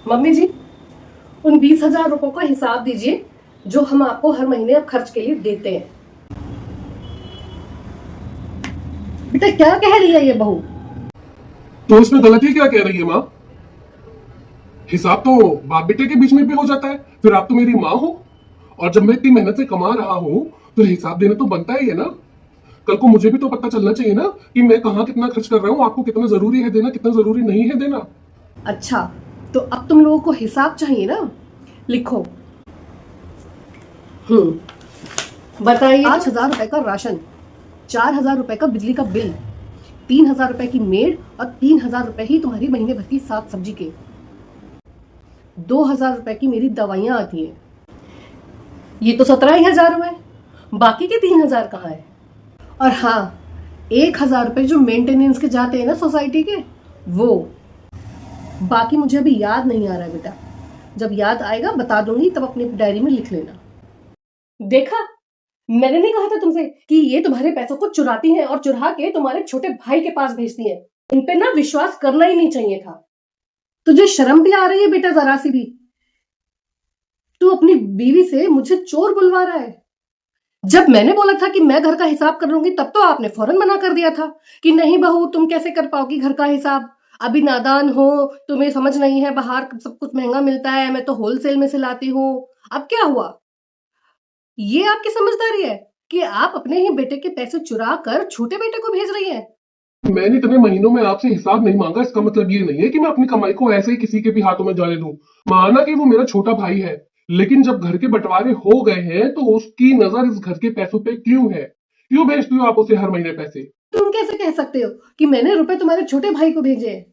Mummy जी, उन 20,000 रुपयों का हिसाब दीजिए जो हम आपको हर महीने अब खर्च के लिए देते हैं। बेटा क्या कह रही है ये बहू? तो इसमें गलती क्या कह रही है माँ? हिसाब तो बाप बेटे के बीच में भी हो जाता है। फिर आप तो मेरी माँ हो, और जब मैं इतनी मेहनत से कमा रहा हूँ तो हिसाब देना तो बनता ही है ना। कल को मुझे भी तो पता चलना चाहिए ना कि मैं कहाँ कितना खर्च कर रहा हूँ, आपको कितना जरूरी है देना, कितना जरूरी नहीं है देना। अच्छा, तो अब तुम लोगों को हिसाब चाहिए ना? लिखो। बताइए। 5,000 रुपए का राशन, 4,000 रुपए का बिजली का बिल, 3,000 रुपए की मेड और 3,000 रुपए ही तुम्हारी महीने भर की साग सब्जी के, 2,000 रुपए की मेरी दवाइयां आती हैं। ये तो 17,000 हुए। बाकी के 3,000 कहाँ है? और हाँ, 1,000 रुपए जो मेंटेनेंस के जाते हैं ना सोसाइटी के, वो। बाकी मुझे अभी याद नहीं आ रहा है बेटा। जब याद आएगा बता दूंगी, तब अपनी डायरी में लिख लेना। देखा, मैंने नहीं कहा था तुमसे कि ये तुम्हारे पैसों को चुराती हैं और चुरा के तुम्हारे छोटे भाई के पास भेजती हैं। इन पे ना विश्वास करना ही नहीं चाहिए था। तुझे शर्म भी आ रही है बेटा जरा सी भी? तू अपनी बीवी से मुझे चोर बुलवा रहा है। जब मैंने बोला था कि मैं घर का हिसाब कर लूंगी, तब तो आपने फौरन मना कर दिया था कि नहीं बहू, तुम कैसे कर पाओगी घर का हिसाब, अभी नादान हो, तुम्हें समझ नहीं है, बाहर सब कुछ महंगा मिलता है, मैं तो होलसेल में से लाती हूँ। अब क्या हुआ? ये आपकी समझदारी है कि आप अपने ही बेटे के पैसे चुरा कर छोटे बेटे को भेज रही हैं? मैंने इतने महीनों में आपसे हिसाब नहीं मांगा, इसका मतलब ये नहीं है कि मैं अपनी कमाई को ऐसे ही किसी के भी हाथों में जाने दूं। माना कि वो मेरा छोटा भाई है, लेकिन जब घर के बंटवारे हो गए हैं तो उसकी नजर इस घर के पैसों पे क्यों है? क्यों भेजती हो आप उसे हर महीने पैसे? तुम कैसे कह सकते हो कि मैंने रुपए तुम्हारे छोटे भाई को भेजे हैं?